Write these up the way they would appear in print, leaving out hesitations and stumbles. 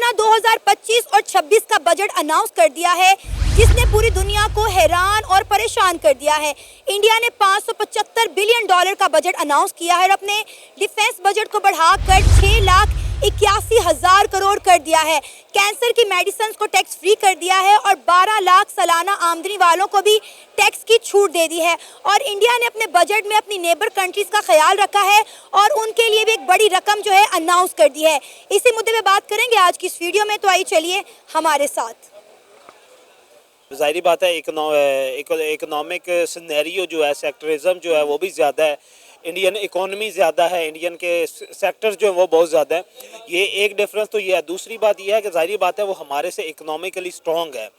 अपना 2025 और 26 का बजट अनाउंस कर दिया है, जिसने पूरी दुनिया को हैरान और परेशान कर दिया है। इंडिया ने $575 बिलियन का बजट अनाउंस किया है और अपने डिफेंस बजट को बढ़ाकर 6,81,000 करोड़ कर दिया है। कैंसर की मेडिसिन को टैक्स फ्री कर दिया है और 12 लाख सालाना आमदनी वालों को भी टैक्स की छूट दे दी है। और इंडिया ने अपने बजट में अपनी नेबर कंट्रीज का ख्याल रखा है और उनके लिए भी एक बड़ी रकम जो है अनाउंस कर दी है। इसी मुद्दे पे बात करेंगे आज की इस वीडियो में, तो आइए चलिए हमारे साथ। ज़ाहिर बात है इकोनॉमिक सिनेरियो जो है, सेक्टरिज्म जो है वो भी ज़्यादा है, इंडियन इकोनॉमी ज़्यादा है, इंडियन के सेक्टर्स जो है वो बहुत ज़्यादा है। ये एक डिफरेंस तो ये है। दूसरी बात ये है कि ज़ाहिर बात है वो हमारे से इकोनॉमिकली स्ट्रॉन्ग है।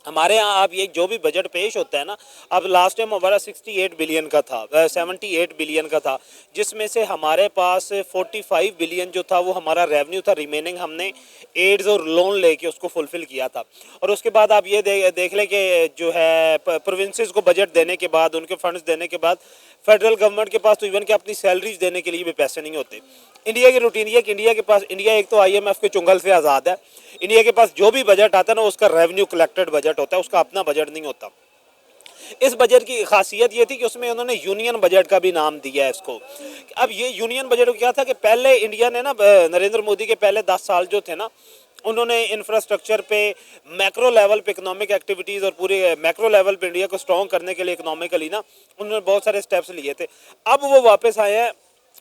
हमारे यहाँ आप ये जो भी बजट पेश होता है ना, अब लास्ट टाइम हमारा 68 बिलियन का था, 78 बिलियन का था, जिसमें से हमारे पास 45 बिलियन जो था वो हमारा रेवेन्यू था। रिमेनिंग हमने एड्स और लोन लेके उसको फुलफ़िल किया था। और उसके बाद आप ये देख लें कि जो है प्रोविंसेस को बजट देने के बाद, उनके फंड्स देने के बाद फेडरल गवर्नमेंट के पास तो इवन कि अपनी सैलरीज देने के लिए भी पैसे नहीं होते। इंडिया की रूटीन ये कि इंडिया एक तो IMF के चुंगल से आज़ाद है। इंडिया के पास जो भी बजट आता है ना, उसका रेवेन्यू कलेक्टेड बजट होता है, उसका अपना बजट नहीं होता। इस बजट की खासियत ये थी कि उसमें उन्होंने यूनियन बजट का भी नाम दिया है इसको। अब ये यूनियन बजट क्या था कि पहले इंडिया ने ना, नरेंद्र मोदी के पहले 10 साल जो थे ना, उन्होंने इंफ्रास्ट्रक्चर पे, मैक्रो लेवल पे इकोनॉमिक एक्टिविटीज़ और पूरे मैक्रो लेवल पे इंडिया को स्ट्रॉन्ग करने के लिए इकोनॉमिकली ना उन्होंने बहुत सारे स्टेप्स लिए थे। अब वो वापस आए हैं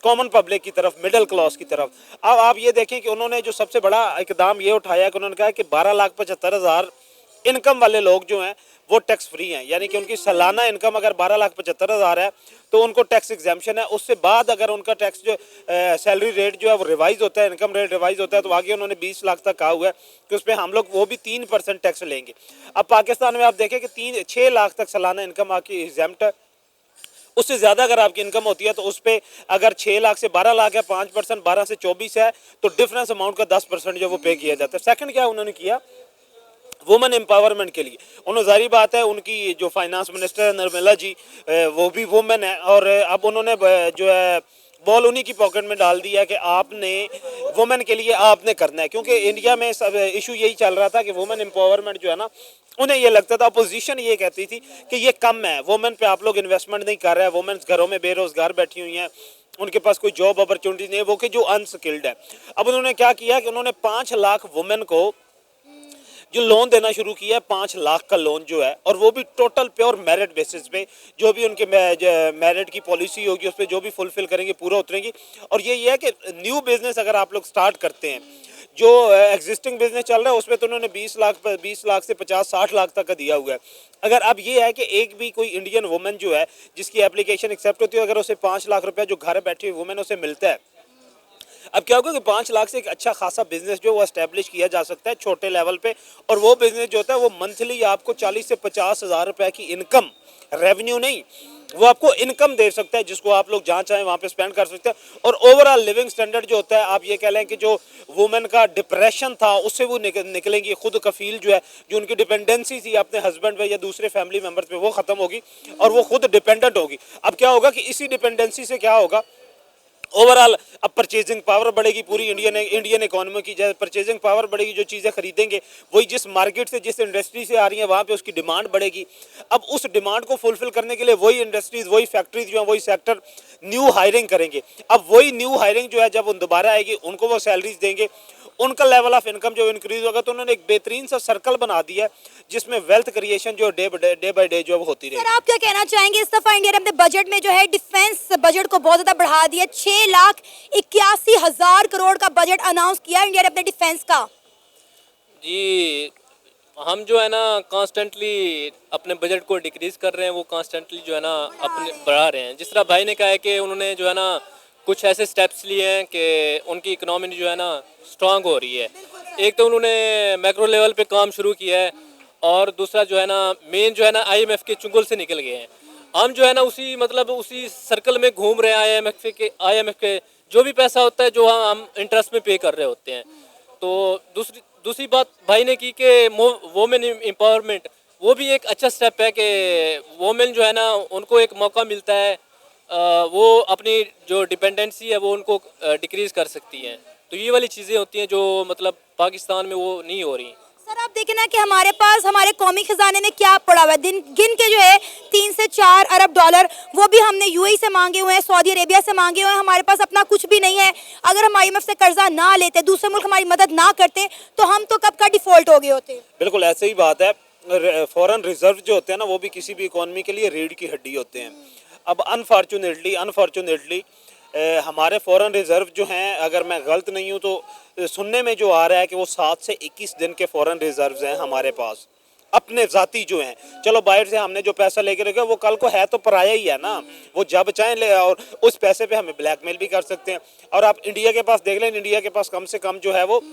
कॉमन पब्लिक की तरफ, मिडिल क्लास की तरफ। अब आप ये देखें कि उन्होंने जो सबसे बड़ा इकदाम ये उठाया कि उन्होंने कहा कि 12,75,000 इनकम वाले लोग जो हैं वो टैक्स फ्री हैं। यानी कि उनकी सालाना इनकम अगर 12,75,000 है तो उनको टैक्स एग्जाम्पशन है। उससे बाद अगर उनका टैक्स जो सैलरी रेट जो है वो रिवाइज होता है, इनकम रेट रिवाइज होता है, तो आगे उन्होंने 20 लाख तक कहा हुआ है कि उस पर हम लोग वो भी 3% टैक्स लेंगे। अब पाकिस्तान में आप देखें कि 6 लाख तक सालाना इनकम आपकी एग्जाम्प्ट है। उससे ज़्यादा अगर आपकी इनकम होती है तो उस पर अगर 6 लाख से 12 लाख है, 5%, 12 से 24 है, तो डिफरेंस अमाउंट का 10% जो वो पे किया जाता है। सेकंड क्या उन्होंने किया, वुमेन एम्पावरमेंट के लिए उन्होंने, जारी बात है उनकी जो फाइनेंस मिनिस्टर निर्मला जी, वो भी वुमेन है। और अब उन्होंने जो है बॉल उन्हीं की पॉकेट में डाल दिया कि आपने वुमेन के लिए आपने करना है। क्योंकि इंडिया में सब इशू यही चल रहा था कि वुमेन एम्पावरमेंट जो है ना, उन्हें ये लगता था, अपोजिशन ये कहती थी कि ये कम है, वुमेन पे आप लोग इन्वेस्टमेंट नहीं कर रहे हैं, वुमेन घरों में बेरोजगार बैठी हुई हैं, उनके पास कोई जॉब अपॉर्चुनिटी नहीं है, वो कि जो अनस्किल्ड है। अब उन्होंने क्या किया कि उन्होंने 5 लाख वुमेन को जो लोन देना शुरू किया है, 5 लाख का लोन जो है, और वो भी टोटल प्योर मेरिट बेसिस पे, जो भी उनके मेरिट की पॉलिसी होगी उस पर जो भी फुलफिल करेंगे पूरा उतरेंगी। और ये है कि न्यू बिजनेस अगर आप लोग स्टार्ट करते हैं, जो एग्जिस्टिंग बिजनेस चल रहा है उसमें तो उन्होंने 20 लाख से 50-60 लाख तक का दिया हुआ है। अगर अब ये है कि एक भी कोई इंडियन वुमेन जो है जिसकी एप्लीकेशन एक्सेप्ट होती है, अगर उसे 5 लाख रुपया जो घर बैठी हुई वुमेन उसे मिलता है, अब क्या होगा कि 5 लाख से एक अच्छा खासा बिजनेस जो वो एस्टेब्लिश किया जा सकता है छोटे लेवल पे। और वो बिजनेस जो होता है वो मंथली आपको 40 से 50 हज़ार रुपये की इनकम, रेवेन्यू नहीं, वो आपको इनकम दे सकता है, जिसको आप लोग जहाँ चाहें वहाँ पे स्पेंड कर सकते हैं। और ओवरऑल लिविंग स्टैंडर्ड जो होता है, आप ये कह लें कि जो वुमेन का डिप्रेशन था उससे वो निकलेंगी, खुद कफील जो है, जो उनकी डिपेंडेंसी थी अपने हस्बैंड पे या दूसरे फैमिली मेम्बर्स पे, वो ख़त्म होगी और वो खुद डिपेंडेंट होगी। अब क्या होगा कि इसी डिपेंडेंसी से क्या होगा, ओवरऑल अब परचेजिंग पावर बढ़ेगी पूरी इंडियन इकोनॉमी की। जैसे परचेजिंग पावर बढ़ेगी, जो चीज़ें खरीदेंगे वही जिस मार्केट से, जिस इंडस्ट्री से आ रही है वहाँ पे उसकी डिमांड बढ़ेगी। अब उस डिमांड को फुलफिल करने के लिए वही इंडस्ट्रीज, वही फैक्ट्रीज जो है, वही सेक्टर न्यू हायरिंग करेंगे। अब वही न्यू हायरिंग जो है जब उन दोबारा आएगी, उनको वो सैलरीज देंगे, उनका लेवल ऑफ इनकम जो इंक्रीज होगा। तो उन्होंने एक बेहतरीन सा सर्कल बना दिया है जिसमें वेल्थ क्रिएशन जो डे बाय डे जो होती रही। सर, आप क्या कहना चाहेंगे, इस दफा इंडिया ने अपने बजट में जो है डिफेंस बजट को बहुत ज्यादा बढ़ा दिया, 6,81,000 करोड़ का बजट अनाउंस किया इंडिया ने अपने डिफेंस का। जी, हम जो है ना कॉन्स्टेंटली अपने बजट को डिक्रीज कर रहे हैं, वो कॉन्स्टेंटली जो है ना अपने बढ़ा रहे हैं। जिस तरह भाई ने कहा है कि उन्होंने जो है ना कुछ ऐसे स्टेप्स लिए हैं कि उनकी इकोनॉमी जो है ना स्ट्रांग हो रही है। एक तो उन्होंने मैक्रो लेवल पे काम शुरू किया है, और दूसरा जो है ना मेन जो है ना IMF के चुंगल से निकल गए हैं। हम जो है ना उसी सर्कल में घूम रहे हैं। IMF के जो भी पैसा होता है जो हम इंटरेस्ट में पे कर रहे होते हैं। तो दूसरी बात भाई ने की कि वोमेन एम्पावरमेंट, वो भी एक अच्छा स्टेप है कि वोमेन जो है ना उनको एक मौका मिलता है, वो अपनी जो डिपेंडेंसी है वो उनको डिक्रीज़ कर सकती हैं। तो ये वाली चीज़ें होती हैं जो मतलब पाकिस्तान में वो नहीं हो रही। सर आप देखें ना कि हमारे पास हमारे कौमी खजाने में क्या पड़ा हुआ है, दिन गिन के जो है 3 से 4 अरब डॉलर वो भी हमने यूएई से मांगे हुए हैं, सऊदी अरेबिया से मांगे हुए हैं। हमारे पास अपना कुछ भी नहीं है। अगर हम आईएमएफ से कर्जा ना लेते, दूसरे मुल्क हमारी मदद ना करते, तो हम तो कब का डिफॉल्ट हो गए होते। बिल्कुल ऐसे ही बात है। फॉरेन रिजर्व जो होते हैं ना वो भी किसी भी इकोनॉमी के लिए रीढ़ की हड्डी होते हैं। अब अनफॉर्चुनेटली हमारे फॉरेन रिजर्व जो हैं, अगर मैं गलत नहीं हूँ तो सुनने में जो आ रहा है कि वो 7 से 21 दिन के फॉरेन रिजर्व्स हैं हमारे पास अपने ज़ाती जो हैं। चलो बाहर से हमने जो पैसा लेके रखा वो कल को है तो पराया ही है ना, वो जब चाहें ले, और उस पैसे पे हमें ब्लैकमेल भी कर सकते हैं। और आप इंडिया के पास देख लें, इंडिया के पास कम से कम जो है वो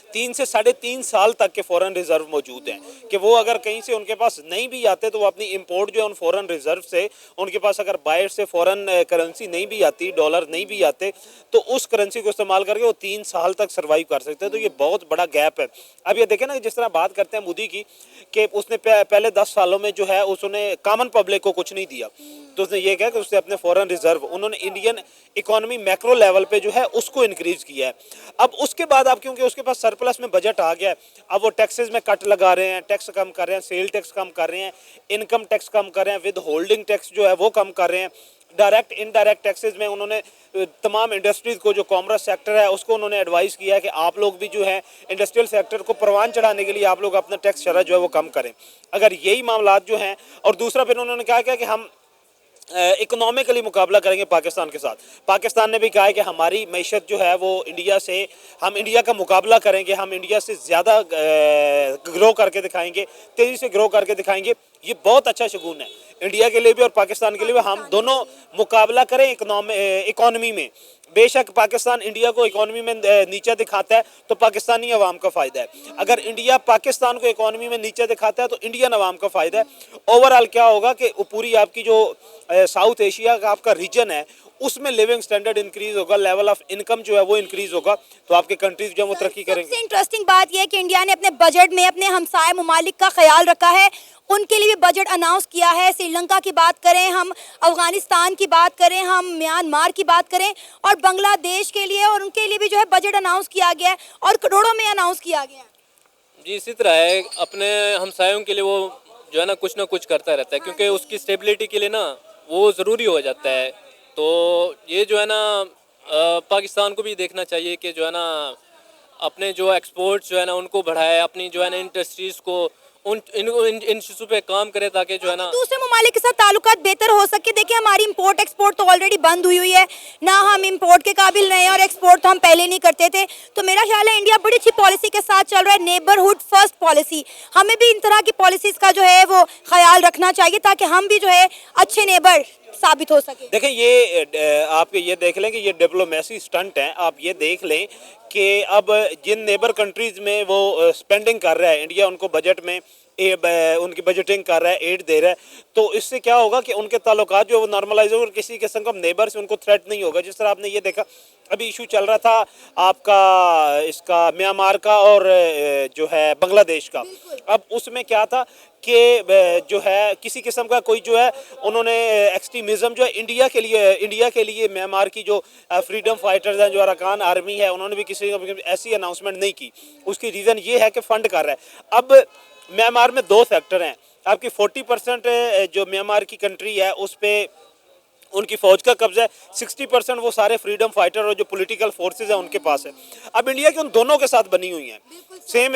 3 से 3.5 साल तक के फॉरेन रिजर्व मौजूद हैं कि वो अगर कहीं से उनके पास नहीं भी आते तो वो अपनी इंपोर्ट जो है उन फॉरेन रिजर्व से, उनके पास अगर बाहर से फॉरेन करेंसी नहीं भी आती, डॉलर नहीं भी आते, तो उस करेंसी को इस्तेमाल करके वो 3 साल तक सर्वाइव कर सकते हैं। तो ये बहुत बड़ा गैप है। अब ये देखें ना, जिस तरह बात करते हैं मोदी की कि उसने पहले 10 सालों में जो है उसने कॉमन पब्लिक को कुछ नहीं दिया, तो उसने ये कहा कि उसने अपने फॉरेन रिजर्व, उन्होंने इंडियन इकोनॉमी मैक्रो लेवल पे जो है उसको इंक्रीज किया है। अब उसके बाद अब क्योंकि उसके पास सरप्लस में बजट आ गया है, अब वो टैक्सेस में कट लगा रहे हैं, टैक्स कम कर रहे हैं, सेल टैक्स कम कर रहे हैं, इनकम टैक्स कम कर रहे हैं, विद होल्डिंग टैक्स जो है वो कम कर रहे हैं, डायरेक्ट इनडायरेक्ट टैक्सेस में उन्होंने तमाम इंडस्ट्रीज को, जो कॉमर्स सेक्टर है उसको उन्होंने एडवाइस किया है कि आप लोग भी जो है इंडस्ट्रियल सेक्टर को परवान चढ़ाने के लिए आप लोग अपना टैक्स शरह जो है वो कम करें। अगर यही मामला जो हैं, और दूसरा फिर उन्होंने कहा कि हम इकोनॉमिकली मुकाबला करेंगे पाकिस्तान के साथ। पाकिस्तान ने भी कहा है कि हमारी मैशत जो है वो इंडिया से, हम इंडिया का मुकाबला करेंगे, हम इंडिया से ज़्यादा ग्रो करके दिखाएंगे, तेज़ी से ग्रो करके दिखाएंगे। ये बहुत अच्छा शगुन है इंडिया के लिए भी और पाकिस्तान के लिए भी। हम दोनों मुकाबला करें इकोनॉमी में। बेशक पाकिस्तान इंडिया को इकोनॉमी में नीचा दिखाता है तो पाकिस्तानी अवाम का फ़ायदा है, अगर इंडिया पाकिस्तान को इकोनॉमी में नीचा दिखाता है तो इंडियन अवाम का फ़ायदा है। ओवरऑल क्या होगा कि पूरी आपकी जो साउथ एशिया का आपका रीजन है उसमें लिविंग स्टैंडर्ड इंक्रीज होगा, लेवल ऑफ इनकम जो है वो इंक्रीज होगा, तो आपके कंट्रीज जो है वो तरक्की करेंगे। सबसे इंटरेस्टिंग बात यह है कि इंडिया ने अपने बजट में अपने हमसाय ममालिक का ख्याल रखा है, उनके लिए भी बजट अनाउंस किया है। श्रीलंका की बात करें, हम अफगानिस्तान की बात करें, हम म्यांमार की बात करें, और बांग्लादेश के लिए और उनके लिए भी जो है बजट अनाउंस किया गया है और करोड़ों में अनाउंस किया गया है। जी इसी तरह है, अपने हमसायों के लिए वो जो है ना कुछ करता रहता है, क्योंकि उसकी स्टेबिलिटी के लिए ना वो ज़रूरी हो जाता है। तो ये जो है ना पाकिस्तान को भी देखना चाहिए कि जो है ना अपने जो एक्सपोर्ट्स जो है ना उनको बढ़ाए, अपनी जो है ना इंडस्ट्रीज़ को इन चीज़ों पे काम करे ताकि जो है ना दूसरे ममालिक के साथ ताल्लुकात बेहतर हो सके। देखिए हमारी इंपोर्ट एक्सपोर्ट तो ऑलरेडी बंद हुई है ना, हम इंपोर्ट के काबिल नहीं हैं और एक्सपोर्ट तो हम पहले नहीं करते थे। तो मेरा ख्याल है इंडिया बड़ी अच्छी पॉलिसी के साथ चल रहा है, नेबरहुड फर्स्ट पॉलिसी। हमें भी इन तरह की पॉलिसीज़ का जो है वो ख्याल रखना चाहिए ताकि हम भी जो है अच्छे नेबर साबित हो सके। देखें ये आप ये देख लें कि ये डिप्लोमेसी स्टंट है। आप ये देख लें कि अब जिन नेबर कंट्रीज़ में वो स्पेंडिंग कर रहा है इंडिया, उनको बजट में उनकी बजटिंग कर रहा है, एड दे रहा है, तो इससे क्या होगा कि उनके ताल्लुकात जो वो नॉर्मलाइज होगा और किसी किस्म का नेबर से उनको थ्रेट नहीं होगा। जिस तरह आपने ये देखा अभी इशू चल रहा था आपका इसका म्यांमार का और जो है बांग्लादेश का, अब उसमें क्या था कि जो है किसी किस्म का कोई जो है उन्होंने एक्सट्रीमिज़म जो है इंडिया के लिए म्यांमार की जो फ्रीडम फाइटर्स हैं, जो अरकान आर्मी है, उन्होंने भी किसी ऐसी अनाउंसमेंट नहीं की। उसकी रीज़न ये है कि फ़ंड कर रहा है। अब म्यांमार में 2 सेक्टर हैं, आपकी 40% जो म्यांमार की कंट्री है उस पर उनकी फ़ौज का कब्जा है, 60% वो सारे फ्रीडम फाइटर और जो पॉलिटिकल फोर्सेस हैं उनके पास है। अब इंडिया की उन दोनों के साथ बनी हुई हैं सेम।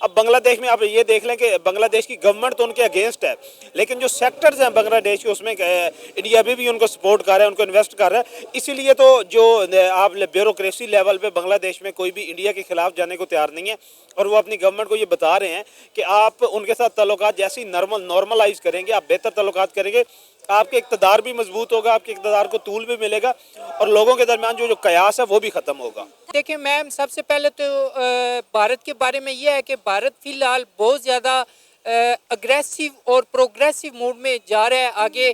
अब बांग्लादेश में आप ये देख लें कि बांग्लादेश की गवर्नमेंट तो उनके अगेंस्ट है, लेकिन जो सेक्टर्स हैं बांग्लादेश के उसमें इंडिया भी उनको सपोर्ट कर रहा है, उनको इन्वेस्ट कर रहा है। इसीलिए तो जो आप ब्यूरोक्रेसी लेवल पे बांग्लादेश में कोई भी इंडिया के खिलाफ जाने को तैयार नहीं है, और वो अपनी गवर्नमेंट को ये बता रहे हैं कि आप उनके साथ ताल्लुकात जैसे ही नॉर्मलाइज करेंगे, आप बेहतर ताल्लुकात करेंगे, आपके इक़्तिदार भी मजबूत होगा, आपके इक़्तिदार को तूल भी मिलेगा और लोगों के दरमियान जो कयास है वो भी ख़त्म होगा। देखिए मैम, सबसे पहले तो भारत के बारे में ये है कि भारत फ़िलहाल बहुत ज़्यादा अग्रेसिव और प्रोग्रेसिव मूड में जा रहा है आगे,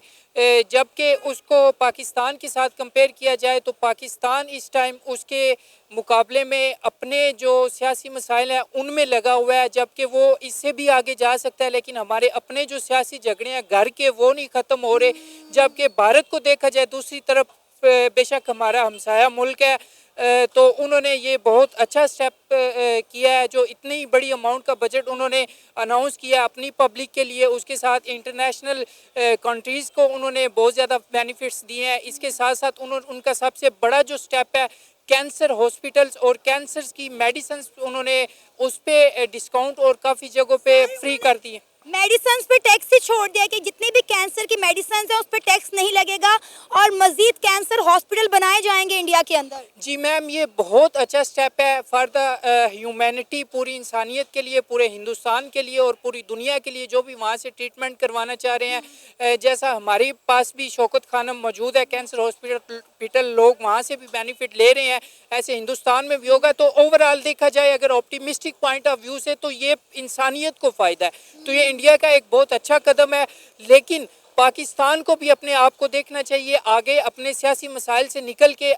जबकि उसको पाकिस्तान के साथ कंपेयर किया जाए तो पाकिस्तान इस टाइम उसके मुकाबले में अपने जो सियासी मसाइल हैं उनमें लगा हुआ है, जबकि वो इससे भी आगे जा सकता है। लेकिन हमारे अपने जो सियासी झगड़े हैं घर के वो नहीं ख़त्म हो रहे। जबकि भारत को देखा जाए दूसरी तरफ, बेशक हमारा हमसाया मुल्क है, तो उन्होंने ये बहुत अच्छा स्टेप किया है। जो इतनी बड़ी अमाउंट का बजट उन्होंने अनाउंस किया अपनी पब्लिक के लिए, उसके साथ इंटरनेशनल कंट्रीज़ को उन्होंने बहुत ज़्यादा बेनिफिट्स दिए हैं। इसके साथ साथ उनका सबसे बड़ा जो स्टेप है, कैंसर हॉस्पिटल्स और कैंसर की मेडिसिन उन्होंने उस पर डिस्काउंट और काफ़ी जगहों पे फ्री कर दिए। मेडिसिन पे टैक्स ही छोड़ दिया कि जितनी भी कैंसर की मेडिसिन है उस पर टैक्स नहीं लगेगा और मजीद कैंसर हॉस्पिटल बनाए जाएंगे इंडिया के अंदर। जी मैम, ये बहुत अच्छा स्टेप है फॉर द ह्यूमैनिटी, पूरी इंसानियत के लिए, पूरे हिंदुस्तान के लिए और पूरी दुनिया के लिए जो भी वहाँ से ट्रीटमेंट करवाना चाह रहे हैं। जैसा हमारे पास भी शौकत खानम मौजूद है कैंसर हॉस्पिटल, लोग वहाँ से भी बेनिफिट ले रहे हैं, ऐसे हिंदुस्तान में भी होगा। तो ओवरऑल देखा जाए अगर ऑप्टिमिस्टिक पॉइंट ऑफ व्यू से तो ये इंसानियत को फ़ायदा है। तो ये इंडिया का एक बहुत अच्छा कदम है, लेकिन पाकिस्तान को भी अपने आप को देखना चाहिए, आगे अपने सियासी मसाइल से निकल के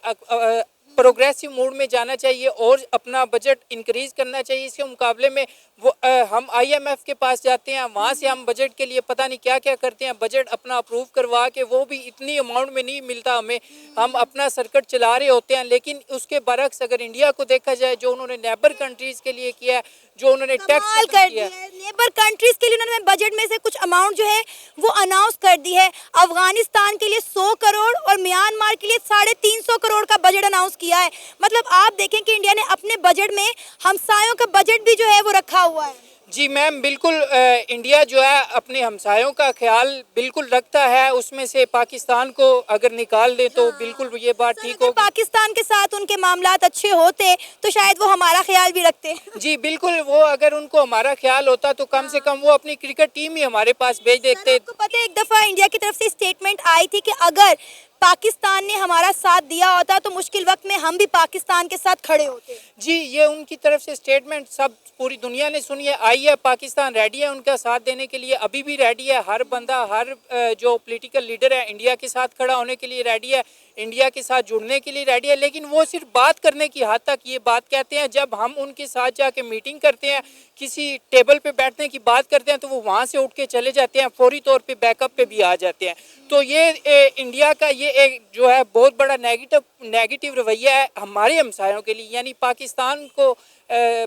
प्रोग्रेसिव मोड में जाना चाहिए और अपना बजट इंक्रीज़ करना चाहिए। इसके मुकाबले में वो हम IMF के पास जाते हैं, वहाँ से हम बजट के लिए पता नहीं क्या क्या करते हैं, बजट अपना अप्रूव करवा के वो भी इतनी अमाउंट में नहीं मिलता हमें, हम अपना सर्किट चला रहे होते हैं। लेकिन उसके बरक्स अगर इंडिया को देखा जाए, जो उन्होंने नेबर कंट्रीज़ के लिए किया है, जो उन्होंने टैक्स कर दिया है, नेबर कंट्रीज के लिए उन्होंने बजट में से कुछ अमाउंट जो है वो अनाउंस कर दी है। अफगानिस्तान के लिए 100 करोड़ और म्यांमार के लिए 350 करोड़ का बजट अनाउंस किया है। मतलब आप देखें कि इंडिया ने अपने बजट में हमसायों का बजट भी जो है वो रखा हुआ है। जी मैम, बिल्कुल इंडिया जो है अपने हमसायों का ख्याल बिल्कुल रखता है, उसमें से पाकिस्तान को अगर निकाल दे तो बिल्कुल ये बात ठीक होगी। पाकिस्तान के साथ उनके मामलात अच्छे होते तो शायद वो हमारा ख्याल भी रखते। जी बिल्कुल, वो अगर उनको हमारा ख्याल होता तो कम से कम वो अपनी क्रिकेट टीम ही हमारे पास भेज देते। आपको पता है एक दफ़ा इंडिया की तरफ से स्टेटमेंट आई थी कि अगर पाकिस्तान ने हमारा साथ दिया होता तो मुश्किल वक्त में हम भी पाकिस्तान के साथ खड़े होते। जी, ये उनकी तरफ से स्टेटमेंट सब पूरी दुनिया ने सुनी है, आई है। पाकिस्तान रेडी है उनका साथ देने के लिए, अभी भी रेडी है। हर बंदा, हर जो पॉलिटिकल लीडर है इंडिया के साथ खड़ा होने के लिए रेडी है, इंडिया के साथ जुड़ने के लिए रेडी है। लेकिन वो सिर्फ बात करने की हद तक ये बात कहते हैं। जब हम उनके साथ जाके मीटिंग करते हैं, किसी टेबल पे बैठने की बात करते हैं, तो वो वहाँ से उठ के चले जाते हैं, फौरी तौर पे बैकअप पे भी आ जाते हैं। तो ये इंडिया का ये एक जो है बहुत बड़ा नेगेटिव रवैया है हमारे हमसायों के लिए, यानी पाकिस्तान को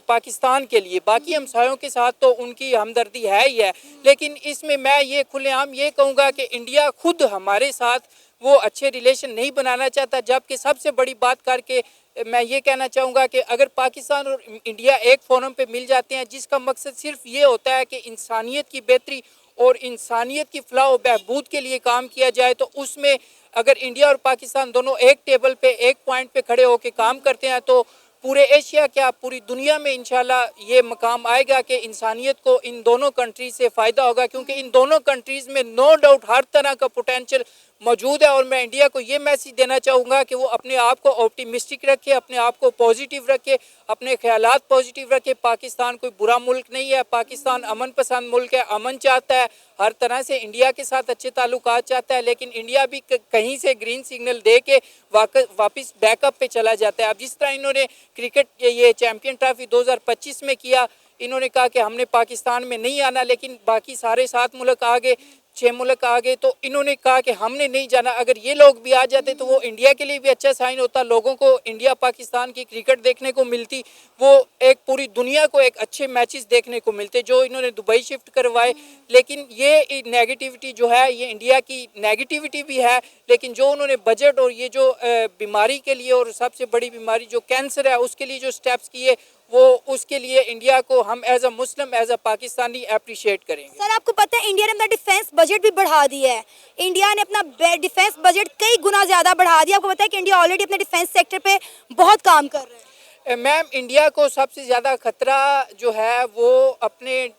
पाकिस्तान के लिए। बाकी हमसायों के साथ तो उनकी हमदर्दी है ही है, लेकिन इसमें मैं ये खुलेआम ये कहूँगा कि इंडिया खुद हमारे साथ वो अच्छे रिलेशन नहीं बनाना चाहता। जबकि सबसे बड़ी बात करके मैं ये कहना चाहूँगा कि अगर पाकिस्तान और इंडिया एक फोरम पे मिल जाते हैं, जिसका मकसद सिर्फ ये होता है कि इंसानियत की बेहतरी और इंसानियत की फलाह व बहबूद के लिए काम किया जाए, तो उसमें अगर इंडिया और पाकिस्तान दोनों एक टेबल पे, एक पॉइंट पे खड़े होकर काम करते हैं, तो पूरे एशिया क्या पूरी दुनिया में इंशाल्लाह ये मकाम आएगा कि इंसानियत को इन दोनों कंट्रीज से फ़ायदा होगा। क्योंकि इन दोनों कंट्रीज़ में नो डाउट हर तरह का पोटेंशियल मौजूद है। और मैं इंडिया को ये मैसेज देना चाहूँगा कि वो अपने आप को ऑप्टिमिस्टिक रखे, अपने आप को पॉजिटिव रखे, अपने ख्यालात पॉजिटिव रखे। पाकिस्तान कोई बुरा मुल्क नहीं है, पाकिस्तान अमन पसंद मुल्क है, अमन चाहता है, हर तरह से इंडिया के साथ अच्छे ताल्लुकात चाहता है। लेकिन इंडिया भी कहीं से ग्रीन सिग्नल दे के वापस बैकअप पे चला जाता है। अब जिस तरह इन्होंने क्रिकेट ये चैम्पियन ट्रॉफी 2025 में किया, इन्होंने कहा कि हमने पाकिस्तान में नहीं आना, लेकिन बाकी सारे 7 मुल्क आ गए, 6 मुल्क आ गए, तो इन्होंने कहा कि हमने नहीं जाना। अगर ये लोग भी आ जाते तो वो इंडिया के लिए भी अच्छा साइन होता, लोगों को इंडिया पाकिस्तान की क्रिकेट देखने को मिलती, वो एक पूरी दुनिया को एक अच्छे मैचेस देखने को मिलते जो इन्होंने दुबई शिफ्ट करवाए। लेकिन ये नेगेटिविटी जो है, ये इंडिया की नेगेटिविटी भी है, लेकिन जो उन्होंने बजट और ये जो बीमारी के लिए, और सबसे बड़ी बीमारी जो कैंसर है, उसके लिए जो स्टेप्स किए, वो उसके लिए इंडिया को हम as a Muslim, as a Pakistani appreciate करेंगे। सर आपको पता है इंडिया ने अपना डिफेंस बजट भी बढ़ा दिया है। इंडिया ने अपना डिफेंस बजट कई गुना ज़्यादा बढ़ा दिया। आपको पता है कि इंडिया ऑलरेडी अपने डिफेंस सेक्टर पे बहुत काम कर रहा है। मैम, इंडिया को सबसे ज़्यादा ख़तरा जो है वो अपने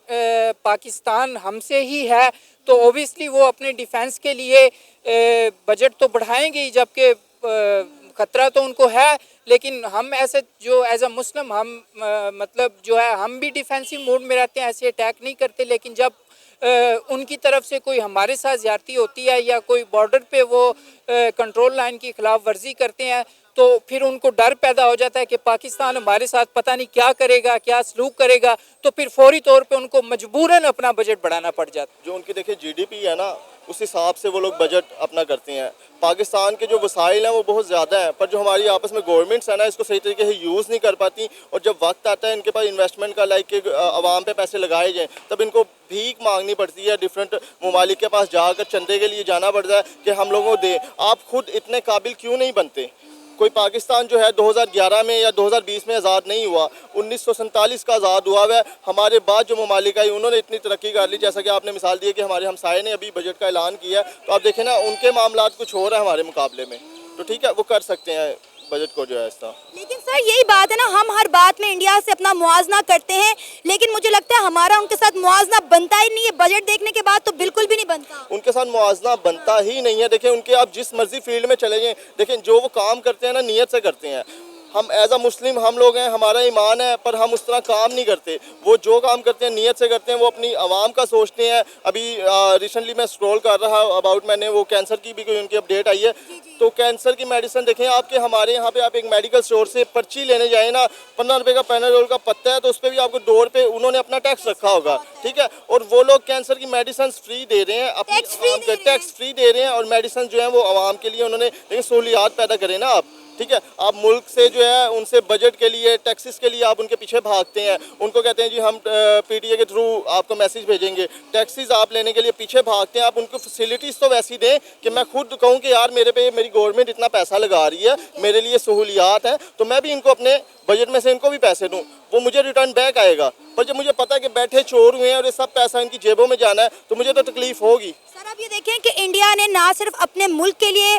पाकिस्तान हमसे ही है। तो ओबियसली वो अपने डिफेंस के लिए बजट तो बढ़ाएंगे ही, जबकि ख़तरा तो उनको है। लेकिन हम ऐसे जो एज अ मुस्लिम हम मतलब जो है हम भी डिफेंसिव मोड में रहते हैं, ऐसे अटैक नहीं करते। लेकिन जब उनकी तरफ से कोई हमारे साथ ज़्यादती होती है या कोई बॉर्डर पे वो कंट्रोल लाइन की खिलाफ वर्जी करते हैं, तो फिर उनको डर पैदा हो जाता है कि पाकिस्तान हमारे साथ पता नहीं क्या करेगा, क्या सलूक करेगा, तो फिर फौरी तौर पे उनको मजबूरन अपना बजट बढ़ाना पड़ जाता है। जो उनकी देखिए जीडीपी है ना, उस हिसाब से वो लोग बजट अपना करते हैं। पाकिस्तान के जो वसाइल हैं वो बहुत ज़्यादा हैं, पर जो हमारी आपस में गवर्नमेंट्स है ना, इसको सही तरीके से यूज़ नहीं कर पाती। और जब वक्त आता है इनके पास इन्वेस्टमेंट का, लाइक कि आवाम पे पैसे लगाए जाएँ, तब इनको भीख मांगनी पड़ती है, डिफरेंट ममालिक के पास जाकर चंदे के लिए जाना पड़ता है कि हम लोगों को दें। आप खुद इतने काबिल क्यों नहीं बनते? कोई पाकिस्तान जो है 2011 में या 2020 में आज़ाद नहीं हुआ, 1947 का आज़ाद हुआ है। हमारे बाद जो ममालिक आई उन्होंने इतनी तरक्की कर ली, जैसा कि आपने मिसाल दी है कि हमारे हमसाये ने अभी बजट का ऐलान किया है, तो आप देखें ना उनके मामलात कुछ और है हमारे मुकाबले में, तो ठीक है वो कर सकते हैं बजट को जो है ऐसा। लेकिन सर यही बात है ना, हम हर बात में इंडिया से अपना मुआवजा करते हैं, लेकिन मुझे लगता है हमारा उनके साथ मुआवजा बनता ही नहीं है। बजट देखने के बाद तो बिल्कुल भी नहीं बनता, उनके साथ मुआवजा बनता ही नहीं है। देखें उनके आप जिस मर्जी फील्ड में चले जाएं, देखें जो वो काम करते हैं ना नियत से करते हैं। हम एज अ मुस्लिम हम लोग हैं, हमारा ईमान है, पर हम उस तरह काम नहीं करते। वो जो काम करते हैं नियत से करते हैं, वो अपनी आवाम का सोचते हैं। अभी रिसेंटली मैं स्क्रॉल कर रहा अबाउट, मैंने वो कैंसर की भी कोई उनकी अपडेट आई है, तो कैंसर की मेडिसिन देखें आपके हमारे यहाँ पे आप एक मेडिकल स्टोर से पर्ची लेने जाए ना, 15 रुपये का पैनाडोल का पत्ता है, तो उस पर भी आपको डोर पे उन्होंने अपना टैक्स रखा होगा, ठीक है। और वो लोग कैंसर की मेडिसिन फ्री दे रहे हैं, अपनी टैक्स फ्री दे रहे हैं, और मेडिसिन जो है वो आवाम के लिए उन्होंने, लेकिन सहूलियात पैदा करें ना आप, ठीक है। आप मुल्क से जो है उनसे बजट के लिए, टैक्सेस के लिए आप उनके पीछे भागते हैं, उनको कहते हैं जी हम पीटीए के थ्रू आपको मैसेज भेजेंगे, टैक्सेस आप लेने के लिए पीछे भागते हैं। आप उनको फैसिलिटीज़ तो वैसी दें कि मैं खुद कहूँ कि यार मेरे पे मेरी गवर्नमेंट इतना पैसा लगा रही है, मेरे लिए सहूलियात है, तो मैं भी इनको अपने बजट में से इनको भी पैसे दूँ, वो मुझे रिटर्न बैक आएगा। पर जब मुझे पता है कि बैठे चोर हुए हैं और ये सब पैसा इनकी जेबों में जाना है, तो मुझे तो तकलीफ होगी। सर आप ये देखें कि इंडिया ने ना सिर्फ अपने मुल्क के लिए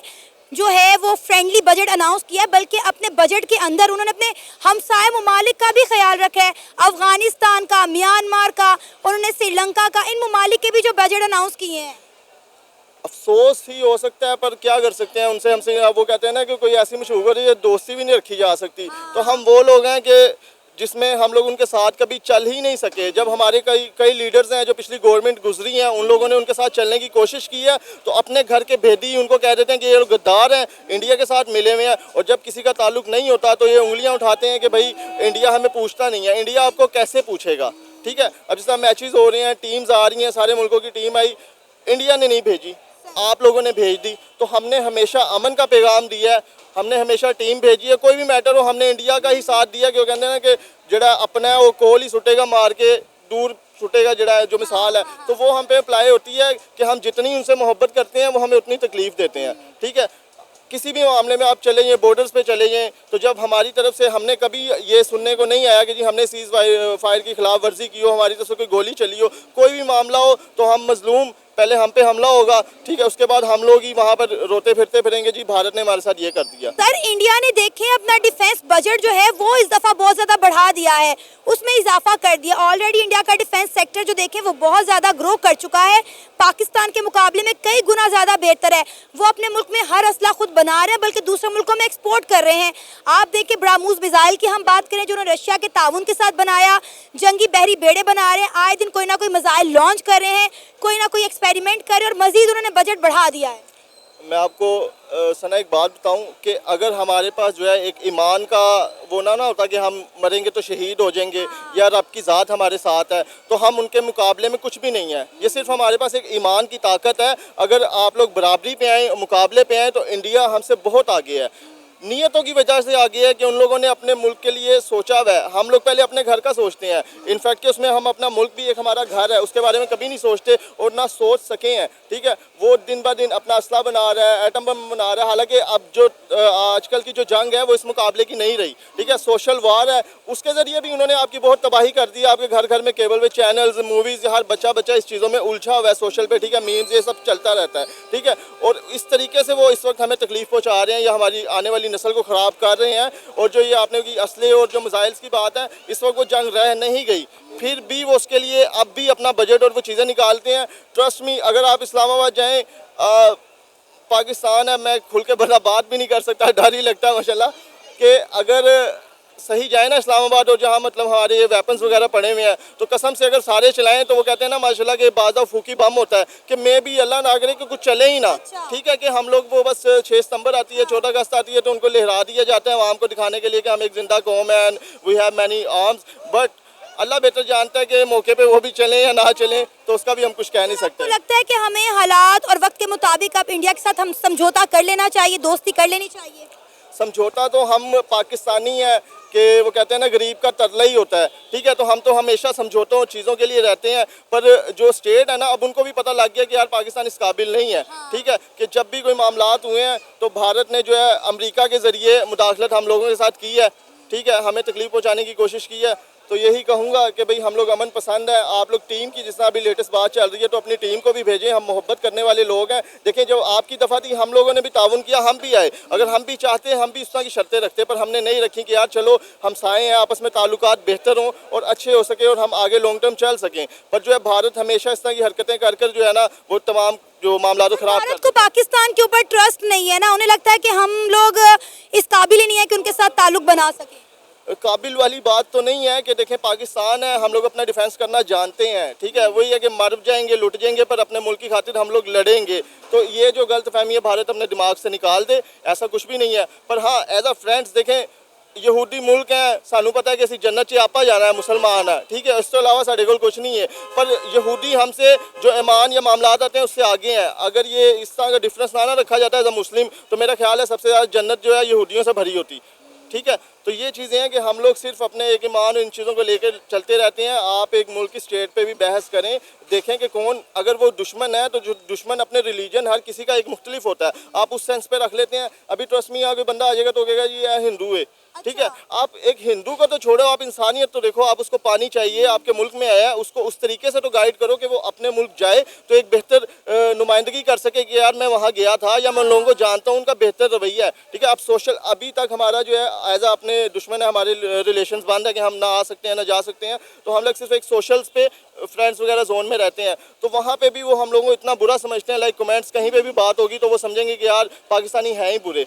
जो है वो फ्रेंडली बजट अनाउंस किया, बल्कि अपने बजट के अंदर उन्होंने अपने हमसाए ममालिक का भी ख्याल रखा है। अफगानिस्तान का, म्यांमार का, उन्होंने श्रीलंका का, इन ममालिक के भी जो बजट अनाउंस किए हैं। अफसोस ही हो सकता है, पर क्या कर सकते हैं उनसे, हमसे वो कहते हैं ना कि कोई ऐसी मशहूर दोस्ती भी नहीं रखी जा सकती। तो हम वो लोग हैं कि जिसमें हम लोग उनके साथ कभी चल ही नहीं सके। जब हमारे कई लीडर्स हैं जो पिछली गवर्नमेंट गुजरी हैं, उन लोगों ने उनके साथ चलने की कोशिश की है, तो अपने घर के भेदी उनको कह देते हैं कि ये लोग गद्दार हैं, इंडिया के साथ मिले हुए हैं। और जब किसी का ताल्लुक नहीं होता तो ये उंगलियां उठाते हैं कि भाई इंडिया हमें पूछता नहीं है। इंडिया आपको कैसे पूछेगा, ठीक है। अब जिस तरह मैचेस हो रहे हैं, टीम्स आ रही हैं, सारे मुल्कों की टीम आई, इंडिया ने नहीं भेजी, आप लोगों ने भेज दी। तो हमने हमेशा अमन का पैगाम दिया है, हमने हमेशा टीम भेजी है, कोई भी मैटर हो हमने इंडिया का ही साथ दिया। क्यों कहते हैं ना कि जड़ा अपना है वो कोल ही सुटेगा, मार के दूर सुटेगा, जड़ा जो मिसाल है, तो वो हम पे अप्लाई होती है कि हम जितनी उनसे मोहब्बत करते हैं वो हमें उतनी तकलीफ़ देते हैं, ठीक है। किसी भी मामले में आप चले जाएँ, बॉर्डर्स पे चले जाएँ, तो जब हमारी तरफ से हमने कभी ये सुनने को नहीं आया कि जी हमने सीज़ फायर की खिलाफ वर्जी की हो, हमारी तरफ से कोई गोली चली हो, कोई भी मामला हो तो हम मजलूम, पहले हम पे हमला होगा, ठीक है, उसके बाद हम लोग ही वहाँ पर रोते फिरते फिरेंगे जी भारत ने हमारे साथ ये कर दिया। सर इंडिया ने देखें अपना डिफेंस बजट जो है वो इस दफ़ा बहुत ज़्यादा बढ़ा दिया है, उसमें इजाफा कर दिया। ऑलरेडी इंडिया का डिफेंस सेक्टर जो देखें वो बहुत ज़्यादा ग्रो कर चुका है, पाकिस्तान के मुकाबले में कई गुना ज़्यादा बेहतर है। वो अपने मुल्क में हर असला खुद बना रहे हैं, बल्कि दूसरे मुल्कों में एक्सपोर्ट कर रहे हैं। आप देखें ब्राह्मोस मिसाइल की हम बात करें जो उन्होंने रशिया के ताउन के साथ बनाया, जंगी बहरी बेड़े बना रहे हैं, आए दिन कोई ना कोई मिसाइल लॉन्च कर रहे हैं, कोई ना कोई एक्सपेरिमेंट कर रहे हैं, और मजीद उन्होंने बजट बढ़ा दिया है। मैं आपको सना एक बात बताऊं कि अगर हमारे पास जो है एक ईमान का वो ना होता कि हम मरेंगे तो शहीद हो जाएंगे या रब की ज़ात हमारे साथ है, तो हम उनके मुकाबले में कुछ भी नहीं है। ये सिर्फ हमारे पास एक ईमान की ताकत है। अगर आप लोग बराबरी पे आएँ, मुकाबले पे आएँ, तो इंडिया हमसे बहुत आगे है। नीयतों की वजह से आगे है कि उन लोगों ने अपने मुल्क के लिए सोचा हुआ है। हम लोग पहले अपने घर का सोचते हैं, इनफैक्ट कि उसमें हम अपना मुल्क भी एक हमारा घर है, उसके बारे में कभी नहीं सोचते और ना सोच सके हैं, ठीक है। वो दिन ब दिन अपना असला बना रहा है, एटम बम बना रहा है। हालांकि अब जो आजकल की जो जंग है वो इस मुकाबले की नहीं रही, ठीक है, सोशल वार है। उसके ज़रिए भी उन्होंने आपकी बहुत तबाही कर दी है। आपके घर घर में केबल पे चैनल्स, मूवीज़, हर बच्चा इस चीज़ों में उलझा हुआ है, सोशल पे, ठीक है, मीम्स, ये सब चलता रहता है, ठीक है। और इस तरीके से वो इस वक्त हमें तकलीफ़ पहुँचा रहे हैं या हमारी आने वाली नस्ल को ख़राब कर रहे हैं। और जो ये आपने की असले और जो मिसाइल्स की बात है, इस वक्त वो जंग रह नहीं गई, फिर भी वो उसके लिए अब भी अपना बजट और वो चीज़ें निकालते हैं। ट्रस्ट मी, अगर आप इस्लामाबाद जाएँ, पाकिस्तान है, मैं खुल के बड़ा बात भी नहीं कर सकता, डर ही लगता है माशाल्लाह कि अगर सही जाए ना इस्लामाबाद और जहाँ मतलब हमारे ये वेपन्स वगैरह पड़े हुए हैं, तो कसम से अगर सारे चलाएं तो वो कहते हैं ना माशाल्लाह कि बाज़ा फूकी बम होता है कि मैं भी अल्लाह ना करे कि कुछ चले ही ना, ठीक है। कि हम लोग वो बस 6 सितंबर आती है, 14 अगस्त आती है, तो उनको लहरा दिया जाता है आवाम को दिखाने के लिए कि हम एक जिंदा कौम है, we have many arms. But Allah बेहतर जानता है कि मौके पे वो भी चलें या ना चलें, तो उसका भी हम कुछ कह नहीं तो सकते। लगता है कि हमें हालात और वक्त के मुताबिक अब इंडिया के साथ हम समझौता कर लेना चाहिए, दोस्ती कर लेनी चाहिए? समझौता तो हम पाकिस्तानी है कि वो कहते हैं ना गरीब का तरला ही होता है, ठीक है। तो हम तो हमेशा समझौतों चीज़ों के लिए रहते हैं, पर जो स्टेट है ना अब उनको भी पता लग गया कि यार पाकिस्तान इस काबिल नहीं है, ठीक है। कि जब भी कोई मामलात हुए हैं तो भारत ने जो है अमेरिका के ज़रिए मुदाखलत हम लोगों के साथ की है, ठीक है, हमें तकलीफ पहुंचाने की कोशिश की है। तो यही कहूँगा कि भाई हम लोग अमन पसंद है, आप लोग टीम की जिस तरह अभी लेटेस्ट बात चल रही है तो अपनी टीम को भी भेजें, हम मोहब्बत करने वाले लोग हैं। देखें जब आपकी दफ़ा थी हम लोगों ने भी ताउन किया, हम भी आए, अगर हम भी चाहते हैं हम भी इस तरह की शर्तें रखते, पर हमने नहीं रखी कि यार चलो हम साए हैं, आपस में ताल्लुकात बेहतर हों और अच्छे हो सके और हम आगे लॉन्ग टर्म चल सकें। पर जो है भारत हमेशा इस तरह की हरकतें कर कर जो है ना वो तमाम जो मामला तो ख़राब भारत को पाकिस्तान के ऊपर ट्रस्ट नहीं है ना, उन्हें लगता है कि हम लोग इस काबिल ही नहीं है कि उनके साथ ताल्लुक बना सकें। काबिल वाली बात तो नहीं है कि देखें पाकिस्तान है, हम लोग अपना डिफेंस करना जानते हैं, ठीक है। वही है कि मर जाएंगे लुट जाएंगे पर अपने मुल्क की खातिर हम लोग लड़ेंगे। तो ये जो गलत फहमी है भारत अपने दिमाग से निकाल दे, ऐसा कुछ भी नहीं है। पर हाँ एज अ फ्रेंड्स देखें यहूदी मुल्क है, सानू पता है कि असी जन्नत च आपा जाना है, मुसलमान है, ठीक है, इस तो अलावा साढ़े कोल कुछ नहीं है। पर यहूदी हमसे जो ईमान या मामलात आते हैं उससे आगे हैं। अगर ये इस तरह का डिफरेंस ना रखा जाता है एज अ मुस्लिम तो मेरा ख्याल है सबसे ज़्यादा जन्नत जो है यहूदियों से भरी होती, ठीक है। तो ये चीज़ें हैं कि हम लोग सिर्फ अपने एक ईमान इन चीज़ों को लेकर चलते रहते हैं। आप एक मुल्क की स्टेट पे भी बहस करें, देखें कि कौन अगर वो दुश्मन है तो जो दुश्मन अपने रिलीजन हर किसी का एक मुख्तलिफ होता है, आप उस सेंस पे रख लेते हैं। अभी ट्रस्ट मी कोई बंदा आ जाएगा तो कहेगा जी यह हिंदू है, ठीक है। आप एक हिंदू को तो छोड़ो, आप इंसानियत तो देखो, आप उसको पानी चाहिए, आपके मुल्क में आया है, उसको उस तरीके से तो गाइड करो कि वो अपने मुल्क जाए तो एक बेहतर नुमाइंदगी कर सके कि यार मैं वहाँ गया था या मैं लोगों को जानता हूँ, उनका बेहतर रवैया है, ठीक है। आप सोशल अभी तक हमारा जो है एज अपने दुश्मन है, हमारे रिलेशंस बंद है कि हम ना आ सकते हैं ना जा सकते हैं, तो हम लोग सिर्फ एक सोशल्स पे फ्रेंड्स वगैरह जोन में रहते हैं। तो वहाँ पे भी वो हम लोगों को इतना बुरा समझते हैं, लाइक कमेंट्स कहीं पे भी बात होगी तो वो समझेंगे कि यार पाकिस्तानी हैं ही बुरे।